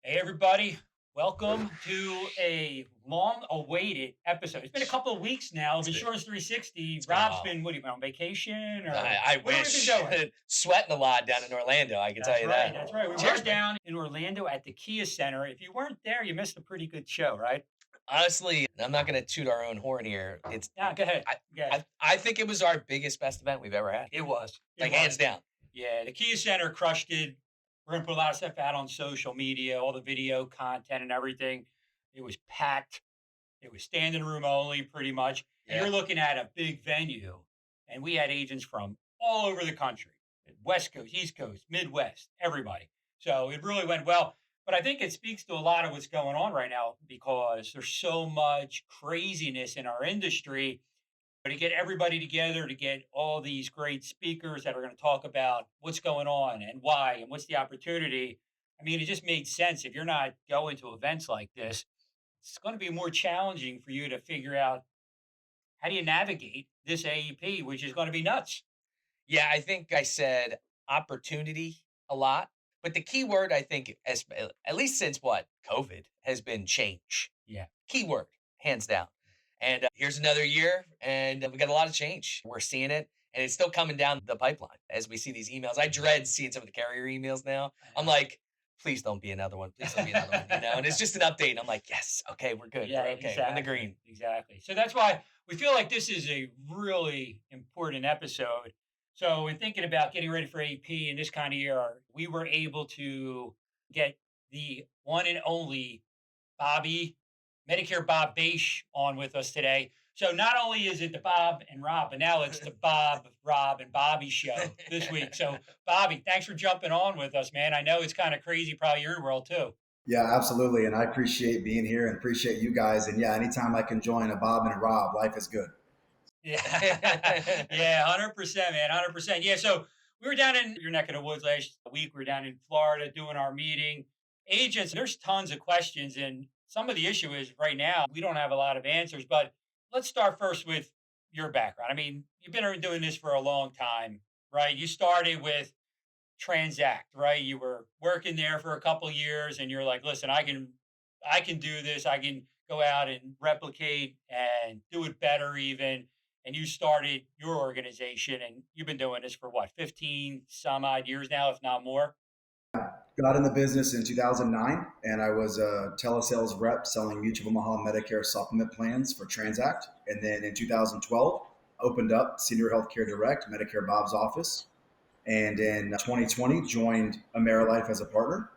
Hey, everybody. Welcome to a long-awaited episode. It's been a couple of weeks now of Insurance360. Rob's been, what, on vacation? Or I what have we wish. been doing? Sweating a lot down in Orlando, I can tell you that. That's right. We Cheers, were down in Orlando at the Kia Center. If you weren't there, you missed a pretty good show, right? Honestly, I'm not going to toot our own horn here. Yeah, go ahead. I think it was our biggest, best event we've ever had. It was. Hands down. Yeah, the Kia Center crushed it. We're going to put a lot of stuff out on social media, all the video content and everything. It was packed. It was standing room only, pretty much. And Yeah. you're looking at a big venue. And we had agents from all over the country, West Coast, East Coast, Midwest, everybody. So it really went well. But I think it speaks to a lot of what's going on right now because there's so much craziness in our industry. But to get everybody together, to get all these great speakers that are going to talk about what's going on and why and what's the opportunity. I mean, it just made sense. If you're not going to events like this, it's going to be more challenging for you to figure out how do you navigate this AEP, which is going to be nuts. Yeah, I think I said opportunity a lot. But the key word, I think, at least since COVID, has been change. Yeah. Key word, hands down. And here's another year, and we got a lot of change. We're seeing it, and it's still coming down the pipeline as we see these emails. I dread seeing some of the carrier emails now. I'm like, please don't be another one. Please don't be another one. And it's just an update. And I'm like, yes, okay, we're good. Yeah, we're okay. exactly, We're in the green. Exactly. So that's why we feel like this is a really important episode. So in thinking about getting ready for AEP in this kind of year, we were able to get the one and only Bobby Medicare Bob on with us today. So not only is it the Bob and Rob, but now it's the Bob, Rob, and Bobby show this week. So Bobby, thanks for jumping on with us, man. I know it's kind of crazy, probably your world too. Yeah, absolutely. And I appreciate being here and appreciate you guys. And yeah, anytime I can join a Bob and a Rob, life is good. Yeah. Yeah, 100%, man. 100%. Yeah. So we were down in your neck of the woods last week. We were down in Florida doing our meeting. Agents, there's tons of questions. And some of the issue is right now, we don't have a lot of answers. But let's start first with your background. I mean, you've been doing this for a long time, right? You started with Transact, right? You were working there for a couple of years and you're like, listen, I can do this. I can go out and replicate and do it better even. And you started your organization and you've been doing this for what, 15 some odd years now, if not more? Got in the business in 2009 and I was a telesales rep selling Mutual of Omaha Medicare supplement plans for Transact. And then in 2012, opened up Senior Healthcare Direct, Medicare Bob's office. And in 2020, joined AmeriLife as a partner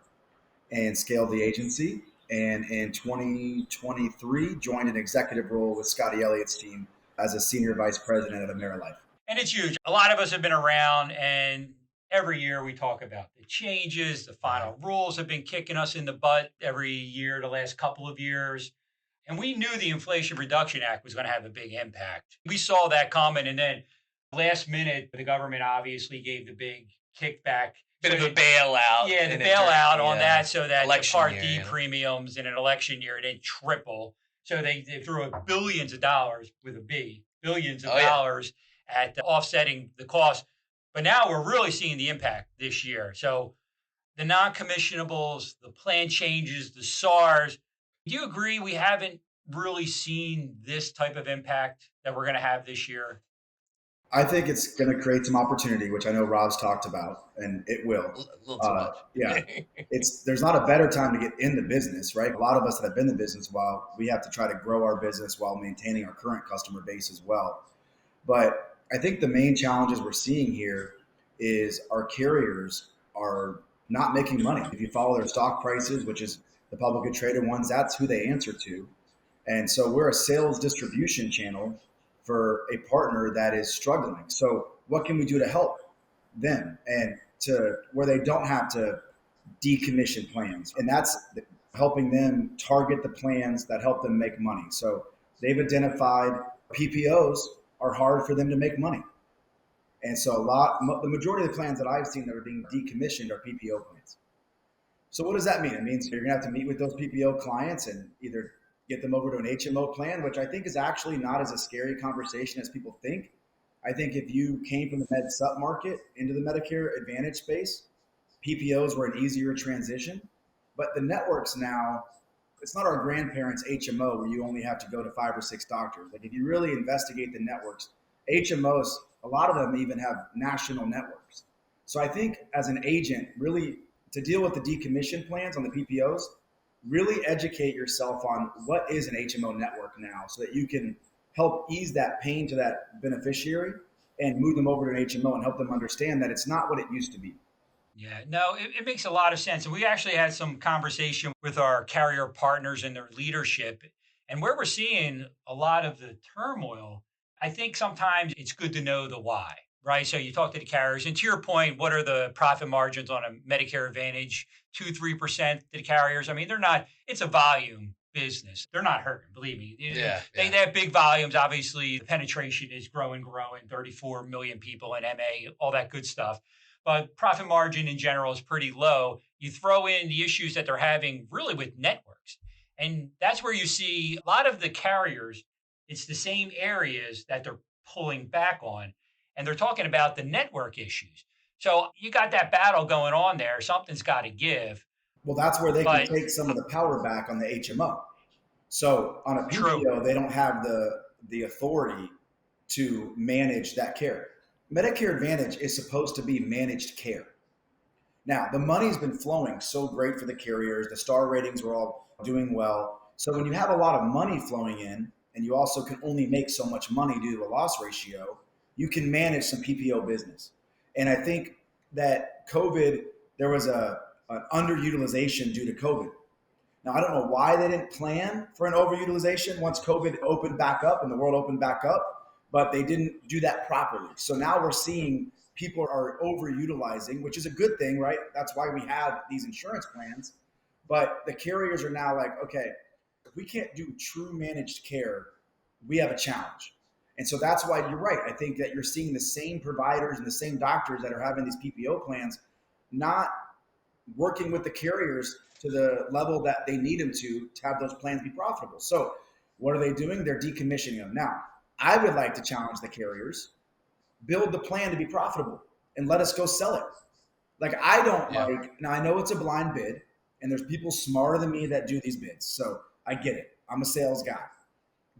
and scaled the agency. And in 2023, joined an executive role with Scotty Elliott's team as a senior vice president at AmeriLife. And it's huge. A lot of us have been around and every year we talk about the changes, the final rules have been kicking us in the butt every year, the last couple of years. And we knew the Inflation Reduction Act was going to have a big impact. We saw that coming. And then last minute, the government obviously gave the big kickback. Bit of a bailout. Yeah, the bailout on that so that the Part D year, premiums in an election year didn't triple. So they threw billions of dollars with a B, billions of dollars at offsetting the cost. But now we're really seeing the impact this year. So the non-commissionables, the plan changes, the SARs. Do you agree we haven't really seen this type of impact that we're going to have this year? I think it's going to create some opportunity, which I know Rob's talked about, and it will. A little too much. Yeah, there's not a better time to get in the business, right? A lot of us that have been in the business, while we have to try to grow our business while maintaining our current customer base as well. But I think the main challenges we're seeing here is our carriers are not making money. If you follow their stock prices, which is the publicly traded ones, that's who they answer to. And so we're a sales distribution channel for a partner that is struggling. So what can we do to help them and to where they don't have to decommission plans? And that's helping them target the plans that help them make money. So they've identified PPOs are hard for them to make money. And so the majority of the plans that I've seen that are being decommissioned are PPO plans. So what does that mean? It means you're going to have to meet with those PPO clients and either get them over to an HMO plan, which I think is actually not as a scary conversation as people think. I think if you came from the med sup market into the Medicare Advantage space, PPOs were an easier transition. But the networks now, it's not our grandparents' HMO where you only have to go to 5 or 6 doctors. Like if you really investigate the networks, HMOs, a lot of them even have national networks. So I think as an agent, really to deal with the decommission plans on the PPOs, really educate yourself on what is an HMO network now so that you can help ease that pain to that beneficiary and move them over to an HMO and help them understand that it's not what it used to be. Yeah, no, it makes a lot of sense. And we actually had some conversation with our carrier partners and their leadership. And where we're seeing a lot of the turmoil, I think sometimes it's good to know the why, right? So you talk to the carriers, and to your point, what are the profit margins on a Medicare Advantage? 2-3% to the carriers. I mean, they're not, it's a volume business. They're not hurting, believe me. They have big volumes. Obviously, the penetration is growing, 34 million people in MA, all that good stuff. But profit margin in general is pretty low. You throw in the issues that they're having really with networks. And that's where you see a lot of the carriers, it's the same areas that they're pulling back on. And they're talking about the network issues. So you got that battle going on there. Something's got to give. Well, that's where they can take some of the power back on the HMO. So on a PPO, they don't have the authority to manage that care. Medicare Advantage is supposed to be managed care. Now, the money's been flowing so great for the carriers. The star ratings were all doing well. So when you have a lot of money flowing in, and you also can only make so much money due to a loss ratio, you can manage some PPO business. And I think that COVID, there was an underutilization due to COVID. Now, I don't know why they didn't plan for an overutilization once COVID opened back up and the world opened back up, but they didn't do that properly. So now we're seeing people are overutilizing, which is a good thing, right? That's why we have these insurance plans. But the carriers are now like, okay, if we can't do true managed care, we have a challenge. And so that's why you're right. I think that you're seeing the same providers and the same doctors that are having these PPO plans not working with the carriers to the level that they need them to have those plans be profitable. So what are they doing? They're decommissioning them. Now, I would like to challenge the carriers, build the plan to be profitable and let us go sell it. Like I don't like, now I know it's a blind bid and there's people smarter than me that do these bids. So I get it. I'm a sales guy.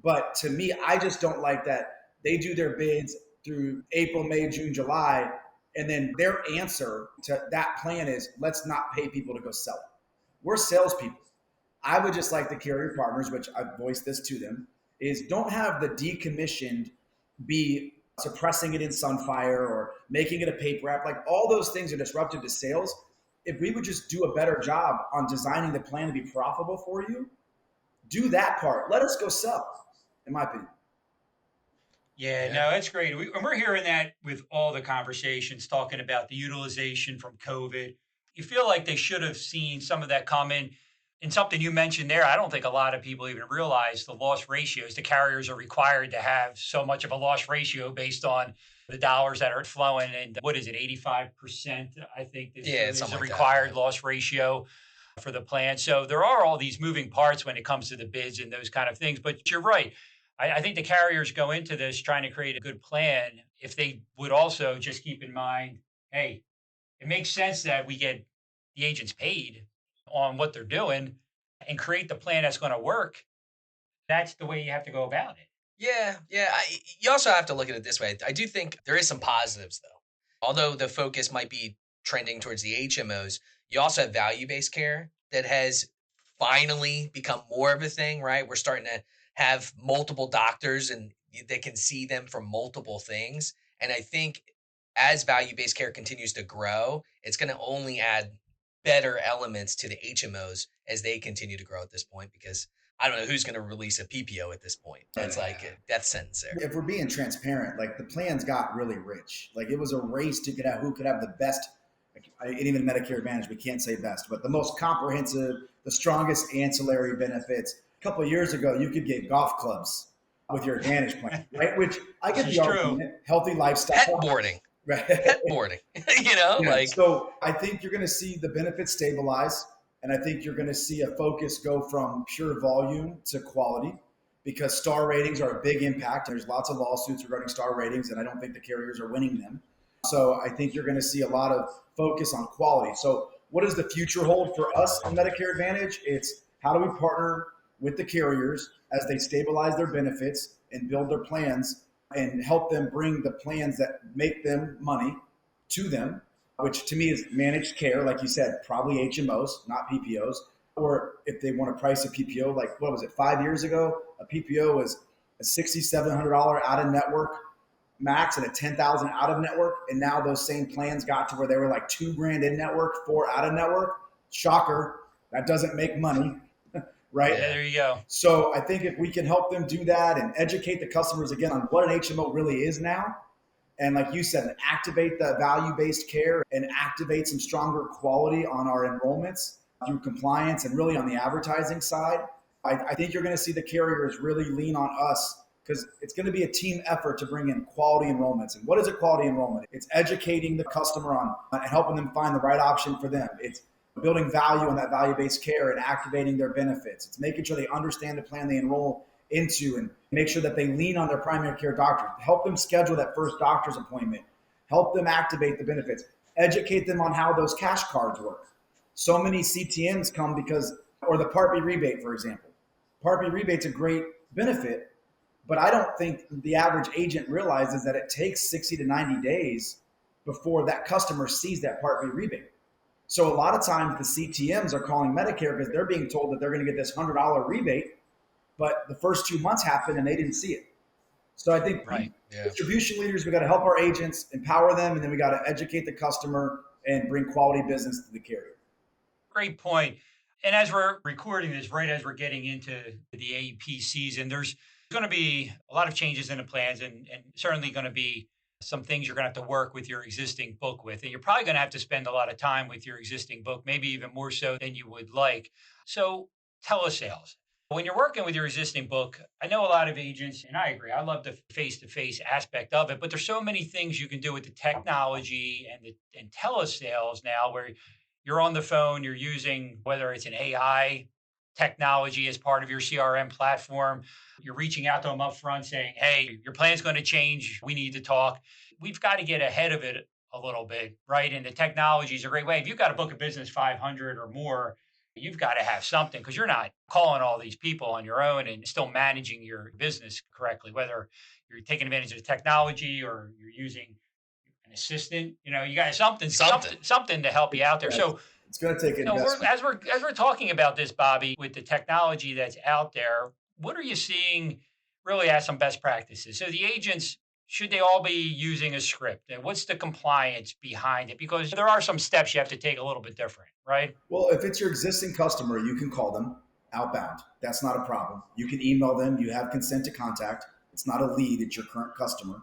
But to me, I just don't like that they do their bids through April, May, June, July, and then their answer to that plan is let's not pay people to go sell it. We're salespeople. I would just like the carrier partners, which I've voiced this to them, is don't have the decommissioned be suppressing it in Sunfire or making it a paper app. Like all those things are disruptive to sales. If we would just do a better job on designing the plan to be profitable for you, do that part. Let us go sell, in my opinion. Yeah, no, it's great. And we're hearing that with all the conversations talking about the utilization from COVID. You feel like they should have seen some of that coming. And something you mentioned there, I don't think a lot of people even realize the loss ratios. The carriers are required to have so much of a loss ratio based on the dollars that are flowing. And what is it, 85%, I think is a required loss ratio for the plan. So there are all these moving parts when it comes to the bids and those kind of things. But you're right. I think the carriers go into this trying to create a good plan. If they would also just keep in mind, hey, it makes sense that we get the agents paid on what they're doing and create the plan that's going to work. That's the way you have to go about it. Yeah. You also have to look at it this way. I do think there is some positives, though. Although the focus might be trending towards the HMOs, you also have value-based care that has finally become more of a thing, right? We're starting to have multiple doctors and they can see them for multiple things. And I think as value-based care continues to grow, it's going to only add better elements to the HMOs as they continue to grow at this point, because I don't know who's going to release a PPO at this point. That's like a death sentence there. If we're being transparent, like the plans got really rich. Like it was a race to get out who could have the best, and even Medicare Advantage, we can't say best, but the most comprehensive, the strongest ancillary benefits. A couple of years ago, you could get golf clubs with your Advantage plan, right? Which I get the argument, healthy lifestyle. Pet boarding. Right. pet boarding, you know, Yeah. like, So I think you're going to see the benefits stabilize. And I think you're going to see a focus go from pure volume to quality because star ratings are a big impact. There's lots of lawsuits regarding star ratings, and I don't think the carriers are winning them. So I think you're going to see a lot of focus on quality. So what does the future hold for us in Medicare Advantage? It's how do we partner with the carriers as they stabilize their benefits and build their plans and help them bring the plans that make them money to them, which to me is managed care, like you said, probably HMOs, not PPOs. Or if they want to price a PPO, like what was it, 5 years ago? A PPO was a $6,700 out of network max and a 10,000 out of network. And now those same plans got to where they were like $2,000 in network, 4 out of network. Shocker. That doesn't make money, right? Yeah, there you go. So I think if we can help them do that and educate the customers again on what an HMO really is now, and like you said, activate the value-based care and activate some stronger quality on our enrollments through compliance and really on the advertising side, I think you're going to see the carriers really lean on us because it's going to be a team effort to bring in quality enrollments. And what is a quality enrollment? It's educating the customer on and helping them find the right option for them. It's building value on that value-based care and activating their benefits. It's making sure they understand the plan they enroll into and make sure that they lean on their primary care doctor, help them schedule that first doctor's appointment, help them activate the benefits, educate them on how those cash cards work. So many CTNs come because, or the Part B rebate, for example. Part B rebate's a great benefit, but I don't think the average agent realizes that it takes 60 to 90 days before that customer sees that Part B rebate. So a lot of times the CTMs are calling Medicare because they're being told that they're going to get this $100 rebate, but the first 2 months happened and they didn't see it. So I think distribution leaders, we got to help our agents, empower them, and then we got to educate the customer and bring quality business to the carrier. Great point. And as we're recording this, right as we're getting into the AEP season, there's going to be a lot of changes in the plans and certainly going to be some things you're going to have to work with your existing book with. And you're probably going to have to spend a lot of time with your existing book, maybe even more so than you would like. So telesales. When you're working with your existing book, I know a lot of agents, and I agree, I love the face-to-face aspect of it, but there's so many things you can do with the technology and telesales now where you're on the phone, you're using whether it's an AI technology as part of your CRM platform, you're reaching out to them up front saying, hey, your plan's going to change. We need to talk. We've got to get ahead of it a little bit, right? And the technology is a great way. If you've got a book of business 500 or more, you've got to have something because you're not calling all these people on your own and still managing your business correctly, whether you're taking advantage of the technology or you're using an assistant, you got something to help you out there. So it's going to take investment. as we're talking about this, Bobby, with the technology that's out there, what are you seeing really as some best practices? So the agents, should they all be using a script? And what's the compliance behind it? Because there are some steps you have to take a little bit different, right? Well, if it's your existing customer, you can call them outbound. That's not a problem. You can email them. You have consent to contact. It's not a lead. It's your current customer.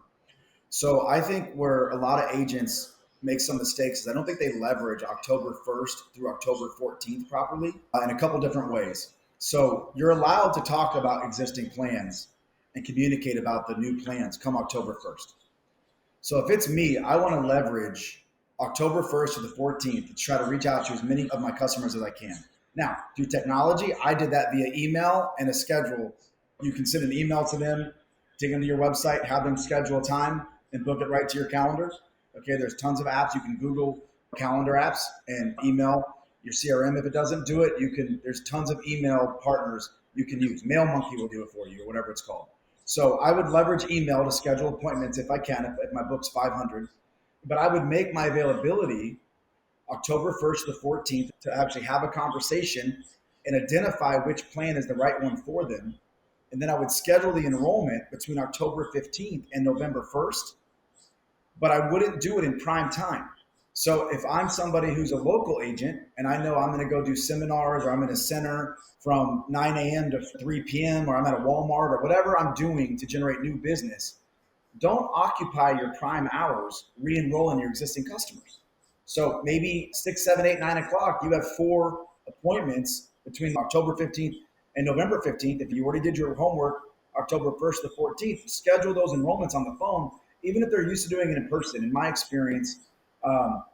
So I think where a lot of agents make some mistakes is I don't think they leverage October 1st through October 14th properly in a couple different ways. So you're allowed to talk about existing plans and communicate about the new plans come October 1st. So if it's me, I want to leverage October 1st to the 14th to try to reach out to as many of my customers as I can. Now, through technology, I did that via email and a schedule. You can send an email to them, take them to your website, have them schedule a time and book it right to your calendar. Okay, there's tons of apps. You can Google calendar apps and email your CRM. If it doesn't do it, there's tons of email partners you can use. MailMonkey will do it for you or whatever it's called. So I would leverage email to schedule appointments if I can, if my book's 500. But I would make my availability October 1st to the 14th to actually have a conversation and identify which plan is the right one for them. And then I would schedule the enrollment between October 15th and November 1st, but I wouldn't do it in prime time. So if I'm somebody who's a local agent and I know I'm going to go do seminars or I'm in a center from 9 a.m. to 3 p.m. or I'm at a Walmart or whatever I'm doing to generate new business, don't occupy your prime hours re-enrolling your existing customers. So maybe 6, 7, 8, 9 o'clock, you have 4 appointments between October 15th and November 15th. If you already did your homework, October 1st to the 14th, schedule those enrollments on the phone even if they're used to doing it in person, in my experience,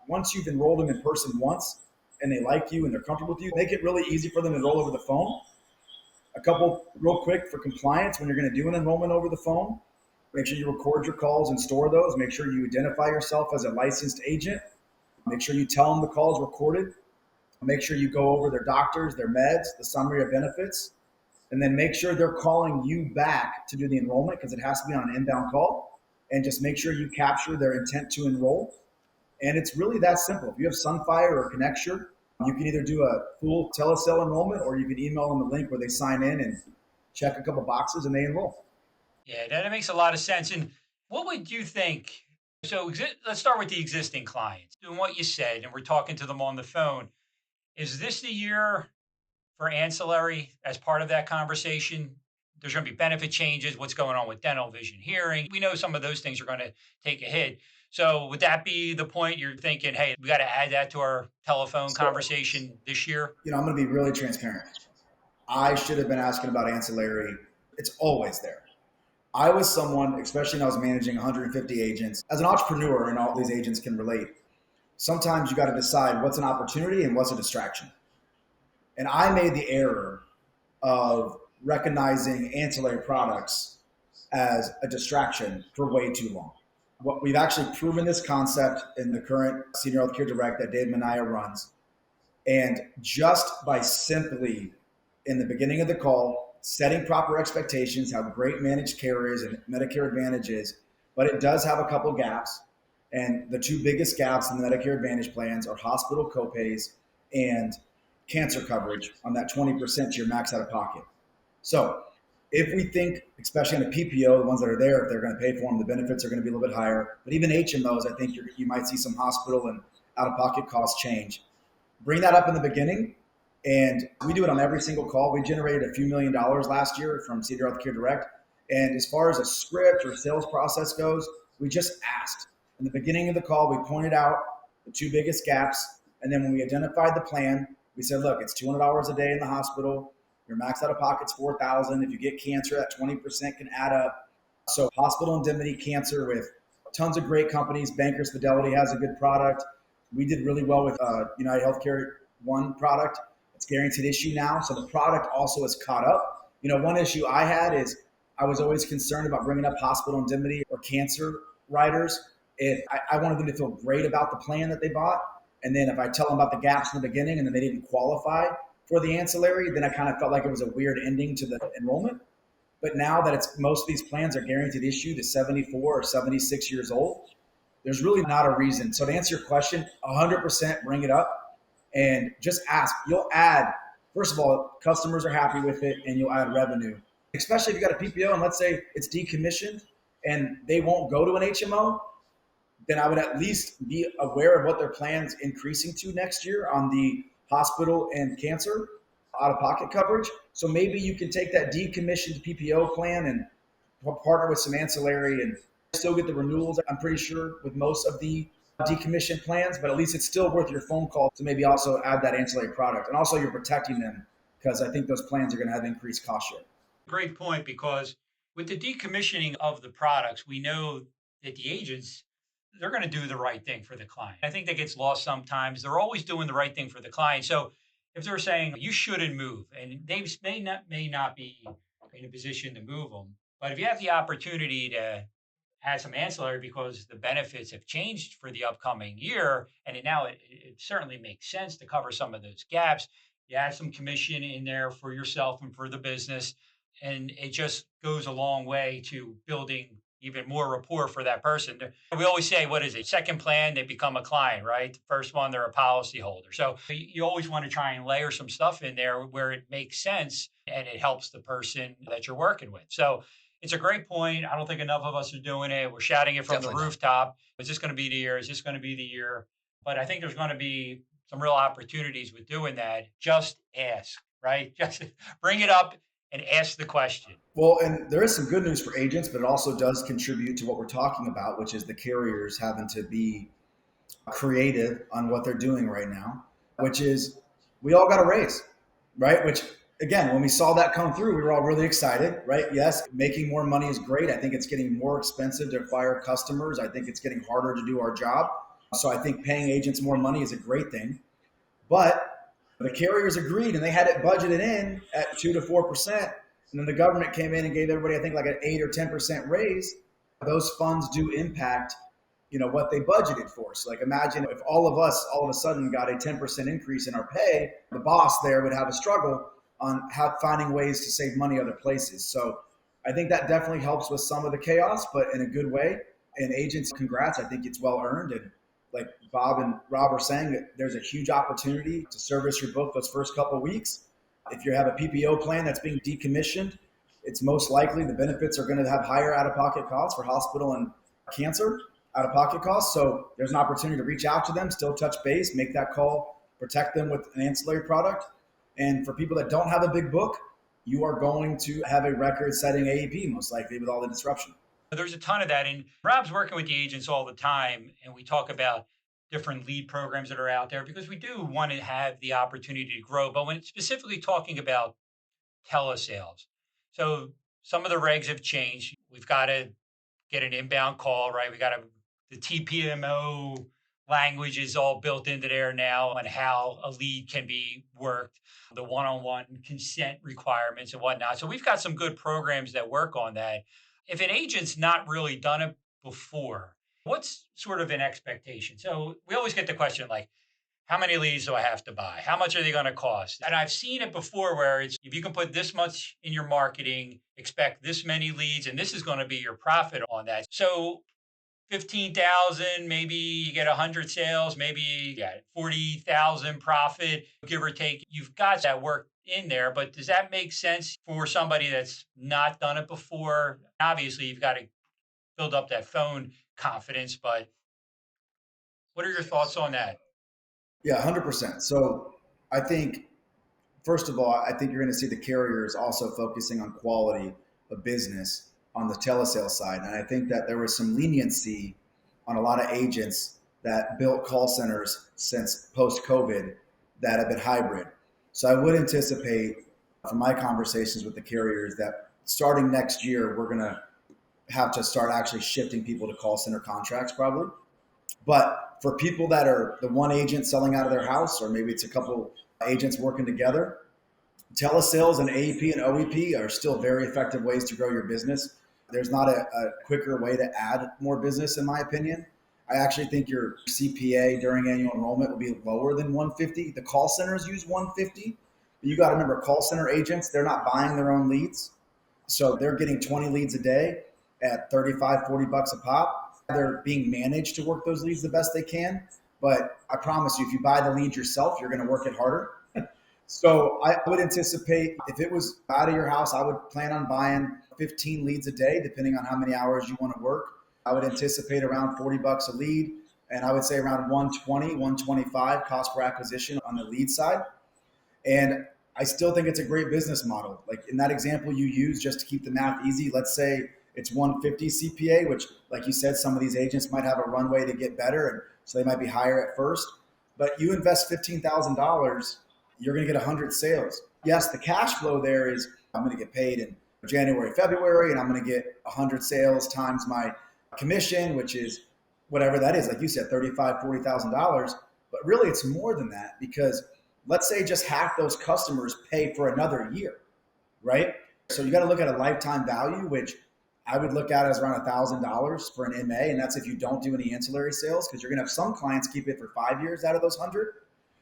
once you've enrolled them in person once and they like you and they're comfortable with you, make it really easy for them to enroll over the phone. A couple real quick for compliance when you're going to do an enrollment over the phone. Make sure you record your calls and store those. Make sure you identify yourself as a licensed agent. Make sure you tell them the call is recorded. Make sure you go over their doctors, their meds, the summary of benefits, and then make sure they're calling you back to do the enrollment because it has to be on an inbound call. And just make sure you capture their intent to enroll. And it's really that simple. If you have Sunfire or Connecture, you can either do a full telesale enrollment or you can email them the link where they sign in and check a couple boxes and they enroll. Yeah, that makes a lot of sense. And what would you think? So let's start with the existing clients. Doing what you said, and we're talking to them on the phone. Is this the year for Ancillary as part of that conversation? There's going to be benefit changes. What's going on with dental, vision, hearing? We know some of those things are going to take a hit. So would that be the point you're thinking, hey, we got to add that to our telephone conversation this year? I'm going to be really transparent. I should have been asking about Ancillary. It's always there. I was someone, especially when I was managing 150 agents, as an entrepreneur, and all these agents can relate. Sometimes you got to decide what's an opportunity and what's a distraction. And I made the error of recognizing ancillary products as a distraction for way too long. What we've actually proven this concept in the current Senior Healthcare Direct that Dave Manaya runs. And just by simply, in the beginning of the call, setting proper expectations, how great managed care is and Medicare Advantage is, but it does have a couple gaps. And the two biggest gaps in the Medicare Advantage plans are hospital copays and cancer coverage on that 20% to your max out of pocket. So if we think, especially on the PPO, the ones that are there, if they're going to pay for them, the benefits are going to be a little bit higher. But even HMOs, I think you might see some hospital and out-of-pocket costs change. Bring that up in the beginning, and we do it on every single call. We generated a few $1 million last year from Senior Healthcare Direct. And as far as a script or sales process goes, we just asked. In the beginning of the call, we pointed out the two biggest gaps. And then when we identified the plan, we said, look, it's $200 a day in the hospital. Your max out of pocket's $4,000. If you get cancer, that 20% can add up. So hospital indemnity cancer with tons of great companies. Bankers Fidelity has a good product. We did really well with United Healthcare One product. It's guaranteed issue now. So the product also is caught up. One issue I had is I was always concerned about bringing up hospital indemnity or cancer riders. I wanted them to feel great about the plan that they bought. And then if I tell them about the gaps in the beginning and then they didn't qualify for the ancillary, then I kind of felt like it was a weird ending to the enrollment. But now that most of these plans are guaranteed issue to 74 or 76 years old, there's really not a reason. So to answer your question, 100% bring it up and just ask. You'll add, first of all, customers are happy with it and you'll add revenue, especially if you got a PPO and let's say it's decommissioned and they won't go to an HMO, then I would at least be aware of what their plan's increasing to next year on the hospital and cancer out-of-pocket coverage. So maybe you can take that decommissioned PPO plan and partner with some ancillary and still get the renewals, I'm pretty sure, with most of the decommissioned plans, but at least it's still worth your phone call to maybe also add that ancillary product. And also you're protecting them because I think those plans are going to have increased cost share. Great point, because with the decommissioning of the products, we know that the agents, they're going to do the right thing for the client. I think that gets lost sometimes. They're always doing the right thing for the client. So if they're saying you shouldn't move, and they may not be in a position to move them, but if you have the opportunity to add some ancillary because the benefits have changed for the upcoming year, and it certainly makes sense to cover some of those gaps. You add some commission in there for yourself and for the business, and it just goes a long way to building even more rapport for that person. We always say, what is it? Second plan, they become a client, right? The first one, they're a policy holder. So you always want to try and layer some stuff in there where it makes sense and it helps the person that you're working with. So it's a great point. I don't think enough of us are doing it. We're shouting it from Definitely the rooftop. Is this going to be the year? Is this going to be the year? But I think there's going to be some real opportunities with doing that. Just ask, right? Just bring it up and ask the question. Well, and there is some good news for agents, but it also does contribute to what we're talking about, which is the carriers having to be creative on what they're doing right now, which is we all got a raise, right? Which again, when we saw that come through, we were all really excited, right? Yes, making more money is great. I think it's getting more expensive to acquire customers. I think it's getting harder to do our job. So I think paying agents more money is a great thing. But the carriers agreed and they had it budgeted in at 2 to 4%. And then the government came in and gave everybody, I think, like an 8 or 10% raise. Those funds do impact, what they budgeted for. So like imagine if all of us all of a sudden got a 10% increase in our pay, the boss there would have a struggle on finding ways to save money other places. So I think that definitely helps with some of the chaos, but in a good way. And agents, congrats. I think it's well earned. And like Bob and Rob are saying, that there's a huge opportunity to service your book those first couple of weeks. If you have a PPO plan that's being decommissioned, it's most likely the benefits are going to have higher out-of-pocket costs for hospital and cancer out-of-pocket costs. So there's an opportunity to reach out to them, still touch base, make that call, protect them with an ancillary product. And for people that don't have a big book, you are going to have a record-setting AEP most likely with all the disruption. There's a ton of that. And Rob's working with the agents all the time. And we talk about different lead programs that are out there because we do want to have the opportunity to grow. But when it's specifically talking about telesales, so some of the regs have changed. We've got to get an inbound call, right? We got to, the TPMO language is all built into there now on how a lead can be worked, the one-on-one consent requirements and whatnot. So we've got some good programs that work on that. If an agent's not really done it before, what's sort of an expectation? So we always get the question like, how many leads do I have to buy? How much are they going to cost? And I've seen it before where it's, if you can put this much in your marketing, expect this many leads, and this is going to be your profit on that. So 15,000, maybe you get 100 sales, maybe you get 40,000 profit, give or take. You've got that work in there, but does that make sense for somebody that's not done it before? Obviously, you've got to build up that phone confidence, but what are your thoughts on that? Yeah, 100%. So I think, first of all, I think you're going to see the carriers also focusing on quality of business on the telesales side. And I think that there was some leniency on a lot of agents that built call centers since post COVID that have been hybrid. So I would anticipate from my conversations with the carriers that starting next year, we're going to have to start actually shifting people to call center contracts probably. But for people that are the one agent selling out of their house, or maybe it's a couple agents working together, telesales and AEP and OEP are still very effective ways to grow your business. There's not a quicker way to add more business, in my opinion. I actually think your CPA during annual enrollment will be lower than 150. The call centers use 150. But you got to remember, call center agents, they're not buying their own leads. So they're getting 20 leads a day at 35, 40 bucks a pop. They're being managed to work those leads the best they can. But I promise you, if you buy the lead yourself, you're going to work it harder. So I would anticipate if it was out of your house, I would plan on buying 15 leads a day, depending on how many hours you want to work. I would anticipate around 40 bucks a lead. And I would say around 120, 125 cost per acquisition on the lead side. And I still think it's a great business model. Like in that example you use, just to keep the math easy, let's say it's 150 CPA, which like you said, some of these agents might have a runway to get better. And so they might be higher at first, but you invest $15,000, you're going to get 100 sales. Yes, the cash flow there is I'm going to get paid in January, February, and I'm going to get 100 sales times my commission, which is whatever that is. Like you said, $35,000, $40,000. But really, it's more than that because let's say just half those customers pay for another year, right? So you got to look at a lifetime value, which I would look at as around $1,000 for an MA, and that's if you don't do any ancillary sales, because you're going to have some clients keep it for 5 years out of those 100.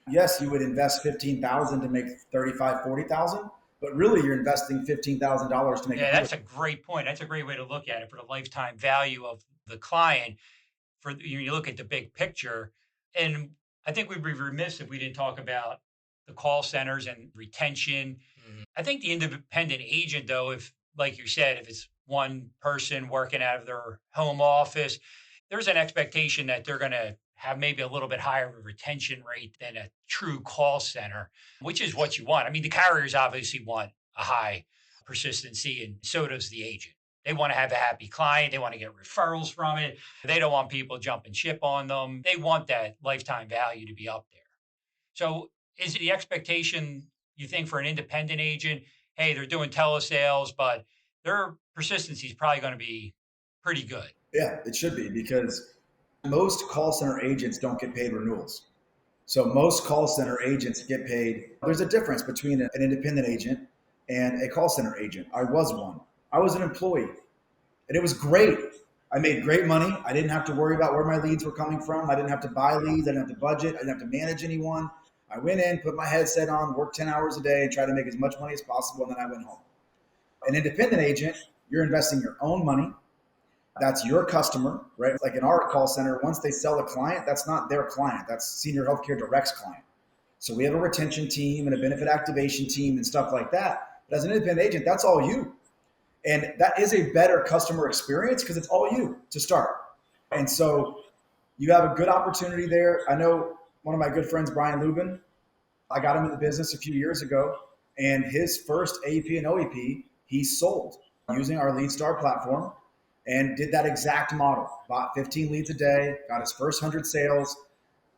Yes, you would invest 15,000 to make 35, 40,000, but really you're investing $15,000 to make. Yeah, that's a great point. That's a great way to look at it for the lifetime value of the client. For you look at the big picture, and I think we'd be remiss if we didn't talk about the call centers and retention. I think the independent agent, though, if like you said, if it's one person working out of their home office, there's an expectation that they're going to have maybe a little bit higher of a retention rate than a true call center, which is what you want. I mean, the carriers obviously want a high persistency, and so does the agent. They want to have a happy client. They want to get referrals from it. They don't want people jumping ship on them. They want that lifetime value to be up there. So is the expectation you think for an independent agent, hey, they're doing telesales, but their persistency is probably going to be pretty good. Yeah, it should be because most call center agents don't get paid renewals. So most call center agents get paid. There's a difference between an independent agent and a call center agent. I was one. I was an employee and it was great. I made great money. I didn't have to worry about where my leads were coming from. I didn't have to buy leads. I didn't have to budget. I didn't have to manage anyone. I went in, put my headset on, worked 10 hours a day, and tried to make as much money as possible. And then I went home. An independent agent, you're investing your own money. That's your customer, right? Like in our call center, once they sell a client, that's not their client. That's Senior Healthcare Direct's client. So we have a retention team and a benefit activation team and stuff like that. But as an independent agent, that's all you. And that is a better customer experience because it's all you to start. And so you have a good opportunity there. I know one of my good friends, Brian Lubin, I got him in the business a few years ago, and his first AEP and OEP, he sold using our LeadStar platform and did that exact model. Bought 15 leads a day, got his first 100 sales.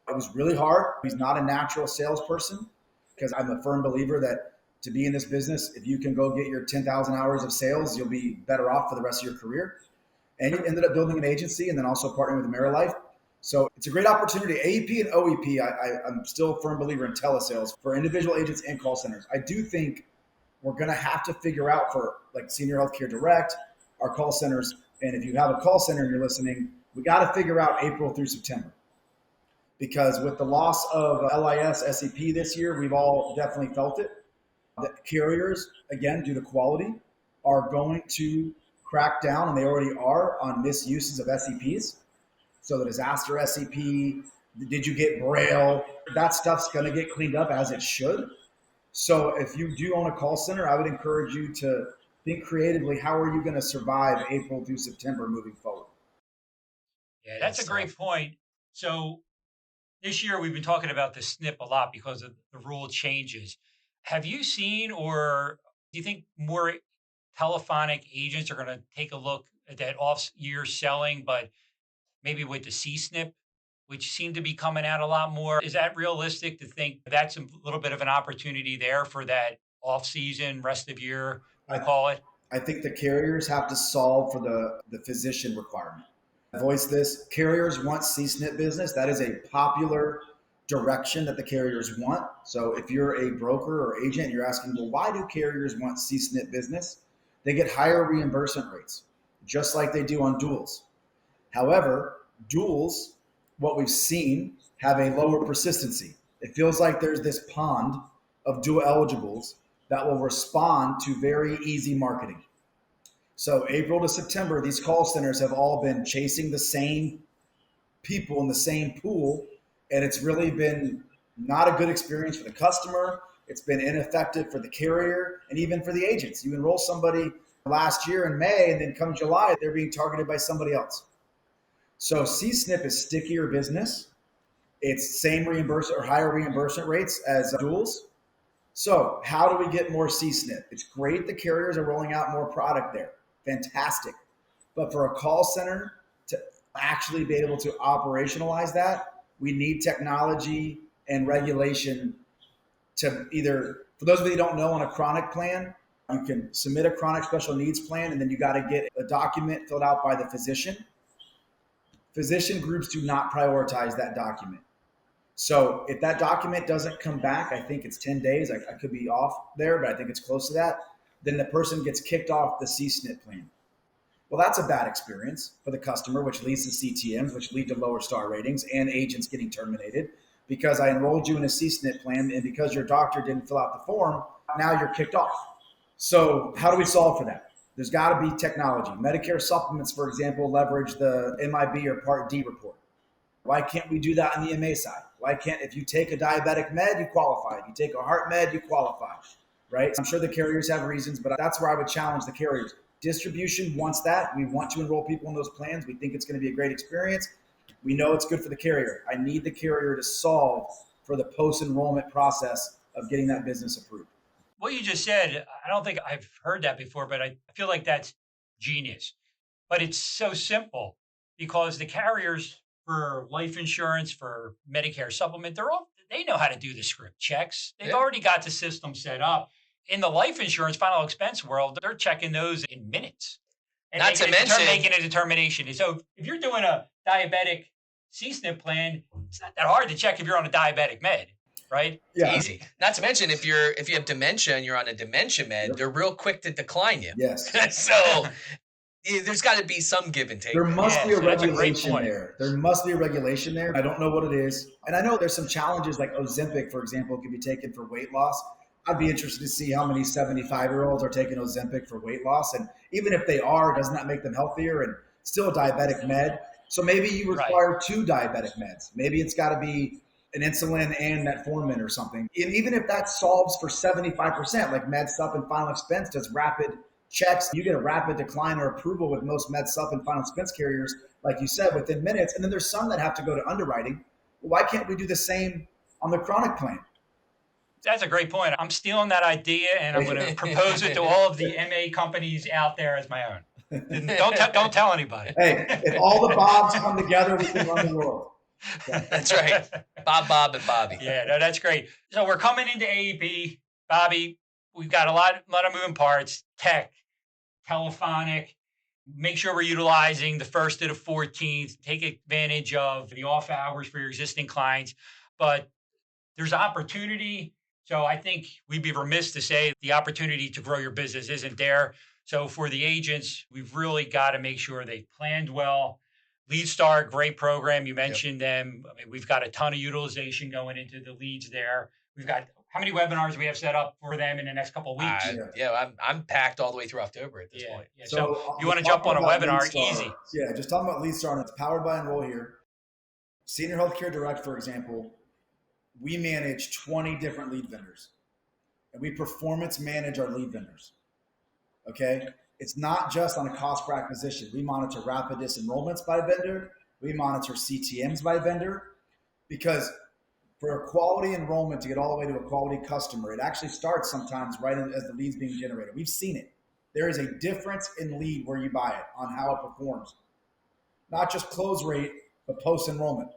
It was really hard. He's not a natural salesperson because I'm a firm believer that to be in this business, if you can go get your 10,000 hours of sales, you'll be better off for the rest of your career. And he ended up building an agency and then also partnering with AmeriLife. So it's a great opportunity. AEP and OEP, I'm still a firm believer in telesales for individual agents and call centers. I do think we're going to have to figure out for like Senior Healthcare Direct, our call centers. And if you have a call center and you're listening, we got to figure out April through September. Because with the loss of LIS SEP this year, we've all definitely felt it. The carriers, again, due to quality, are going to crack down, and they already are, on misuses of SEPs. So the disaster SEP, did you get Braille? That stuff's going to get cleaned up as it should. So if you do own a call center, I would encourage you to think creatively. How are you going to survive April through September moving forward? Yeah, that's a great point. So this year we've been talking about the SNP a lot because of the rule changes. Have you seen, or do you think more telephonic agents are going to take a look at that off year selling, but maybe with the CSNP, which seem to be coming out a lot more? Is that realistic to think that's a little bit of an opportunity there for that off season, rest of year, we'll call it? I think the carriers have to solve for the physician requirement. Voice this. Carriers want CSNP business. That is a popular direction that the carriers want. So if you're a broker or agent, you're asking, well, why do carriers want CSNP business? They get higher reimbursement rates, just like they do on duals. However, duals, what we've seen, have a lower persistency. It feels like there's this pond of dual eligibles that will respond to very easy marketing. So April to September, these call centers have all been chasing the same people in the same pool, and it's really been not a good experience for the customer. It's been ineffective for the carrier and even for the agents. You enroll somebody last year in May, and then come July, they're being targeted by somebody else. So CSNP is stickier business. It's same reimbursement or higher reimbursement rates as duals. So how do we get more CSNP? It's great the carriers are rolling out more product there. Fantastic. But for a call center to actually be able to operationalize that, we need technology and regulation to either, for those of you who don't know, on a chronic plan, you can submit a chronic special needs plan, and then you got to get a document filled out by the physician. Physician groups do not prioritize that document. So if that document doesn't come back, I think it's 10 days. I could be off there, but I think it's close to that. Then the person gets kicked off the CSNP plan. Well, that's a bad experience for the customer, which leads to CTMs, which lead to lower star ratings and agents getting terminated because I enrolled you in a CSNP plan, and because your doctor didn't fill out the form, now you're kicked off. So how do we solve for that? There's got to be technology. Medicare supplements, for example, leverage the MIB or Part D report. Why can't we do that on the MA side? Why can't, if you take a diabetic med, you qualify. If you take a heart med, you qualify, right? I'm sure the carriers have reasons, but that's where I would challenge the carriers. Distribution wants that. We want to enroll people in those plans. We think it's going to be a great experience. We know it's good for the carrier. I need the carrier to solve for the post-enrollment process of getting that business approved. What you just said, I don't think I've heard that before, but I feel like that's genius. But it's so simple because the carriers, for life insurance, for Medicare supplement, they know how to do the script checks. They've Yeah. already got the system set up. In the life insurance final expense world, they're checking those in minutes and Not to mention, making a determination. And so if you're doing a diabetic C-SNP plan, it's not that hard to check if you're on a diabetic med, right? Yeah. easy. Not to mention, if you have dementia and you're on a dementia med, Yep. they're real quick to decline you. Yes. So there's got to be some give and take. There must be a so that's a great regulation point. there. There must be a regulation there. I don't know what it is. And I know there's some challenges like Ozempic, for example, can be taken for weight loss. I'd be interested to see how many 75-year-olds are taking Ozempic for weight loss. And even if they are, doesn't that make them healthier and still a diabetic med? So maybe you require 2 diabetic meds. Maybe it's got to be an insulin and metformin or something. And even if that solves for 75%, like MedSup and Final Expense does rapid checks, you get a rapid decline or approval with most MedSup and Final Expense carriers, like you said, within minutes. And then there's some that have to go to underwriting. Well, why can't we do the same on the chronic plan? That's a great point. I'm stealing that idea and I'm going to propose it to all of the MA companies out there as my own. Don't tell anybody. Hey, if all the Bobs come together, we can run the world. That's right. Bob, and Bobby. Yeah, no, that's great. So we're coming into AEP. Bobby, we've got a lot of moving parts, tech, telephonic. Make sure we're utilizing the 1st to the 14th. Take advantage of the off hours for your existing clients. But there's opportunity. So I think we'd be remiss to say the opportunity to grow your business isn't there. So for the agents, we've really got to make sure they planned well. LeadStar, great program. You mentioned them. I mean, we've got a ton of utilization going into the leads there. We've got how many webinars we have set up for them in the next couple of weeks? I'm packed all the way through October at this point. Yeah. So you want to jump on a webinar, easy. Yeah, just talking about LeadStar, and it's powered by Enroll Here. Senior Healthcare Direct, for example, we manage 20 different lead vendors, and we performance manage our lead vendors. Okay? It's not just on a cost per acquisition. We monitor rapid disenrollments by vendor. We monitor CTMs by vendor, because for a quality enrollment to get all the way to a quality customer, it actually starts sometimes right as the lead's being generated. We've seen it. There is a difference in lead where you buy it on how it performs. Not just close rate, but post-enrollment.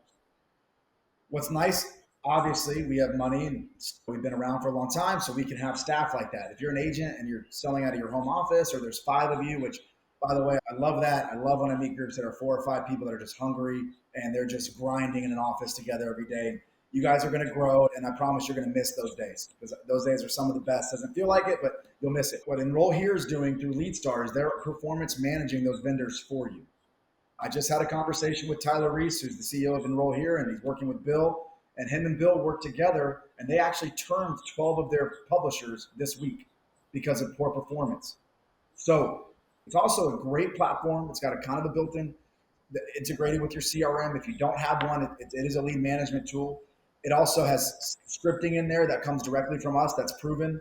What's nice, obviously, we have money and we've been around for a long time, so we can have staff like that. If you're an agent and you're selling out of your home office, or there's 5 of you, which, by the way, I love that. I love when I meet groups that are 4 or 5 people that are just hungry and they're just grinding in an office together every day. You guys are going to grow, and I promise you're going to miss those days, because those days are some of the best. Doesn't feel like it, but you'll miss it. What Enroll Here is doing through LeadStar is they're performance managing those vendors for you. I just had a conversation with Tyler Reese, who's the CEO of Enroll Here, and he's working with Bill. And him and Bill worked together, and they actually turned 12 of their publishers this week because of poor performance. So it's also a great platform. It's got a kind of a built-in, integrated with your CRM. If you don't have one, it is a lead management tool. It also has scripting in there that comes directly from us that's proven.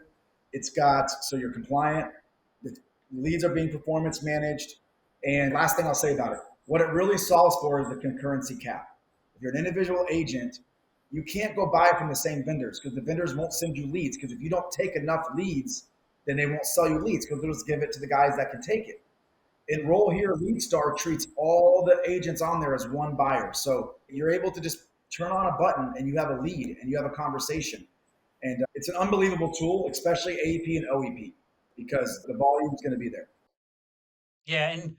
It's got, so you're compliant. The leads are being performance managed. And last thing I'll say about it, what it really solves for is the concurrency cap. If you're an individual agent, you can't go buy from the same vendors, because the vendors won't send you leads. Because if you don't take enough leads, then they won't sell you leads, because they'll just give it to the guys that can take it. Enroll Here, LeadStar treats all the agents on there as one buyer. So you're able to just turn on a button and you have a lead and you have a conversation. And it's an unbelievable tool, especially AEP and OEP, because the volume is going to be there. Yeah, and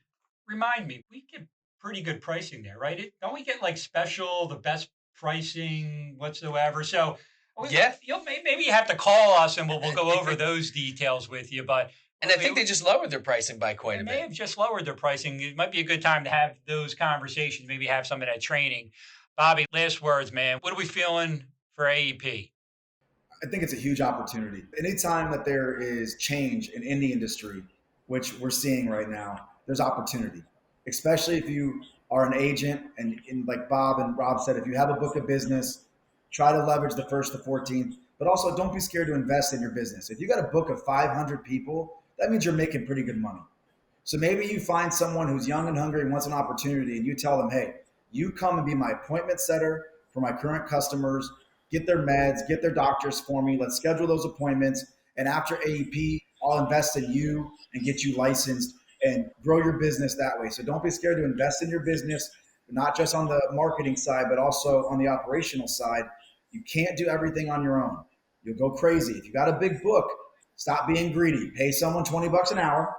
remind me, we get pretty good pricing there, right? Don't we get like special, the best pricing whatsoever? So Yeah. maybe you have to call us and we'll go over those details with you. But And I think they just lowered their pricing by quite they a may bit. have just lowered their pricing. It might be a good time to have those conversations, maybe have some of that training. Bobby, last words, man. What are we feeling for AEP? I think it's a huge opportunity. Anytime that there is change in any industry, which we're seeing right now, there's opportunity, especially if you are an agent. And like Bob and Rob said, if you have a book of business, try to leverage the 1st to 14th, but also don't be scared to invest in your business. If you got a book of 500 people, that means you're making pretty good money. So maybe you find someone who's young and hungry and wants an opportunity, and you tell them, hey, you come and be my appointment setter for my current customers, get their meds, get their doctors for me. Let's schedule those appointments. And after AEP, I'll invest in you and get you licensed and grow your business that way. So don't be scared to invest in your business. not just on the marketing side, but also on the operational side. You can't do everything on your own. You'll go crazy. If you got a big book, stop being greedy. Pay someone $20 an hour,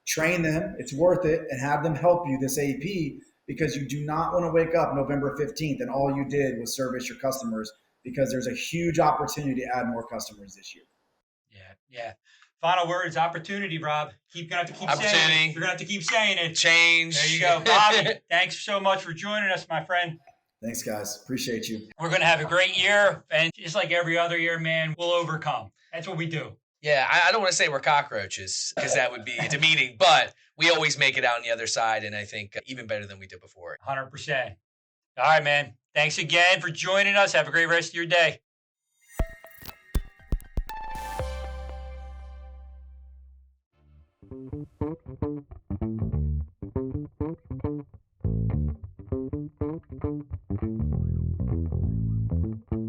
train them, it's worth it, and have them help you this AP, because you do not want to wake up November 15th and all you did was service your customers, because there's a huge opportunity to add more customers this year. Yeah. Final words, opportunity, Rob. Gonna have to keep saying Opportunity. it. You're gonna have to keep saying it. Change. There you go. Bobby, thanks so much for joining us, my friend. Thanks, guys. Appreciate you. We're gonna have a great year, and just like every other year, man, we'll overcome. That's what we do. Yeah, I don't want to say we're cockroaches because that would be demeaning, but we always make it out on the other side, and I think even better than we did before. 100%. All right, man. Thanks again for joining us. Have a great rest of your day.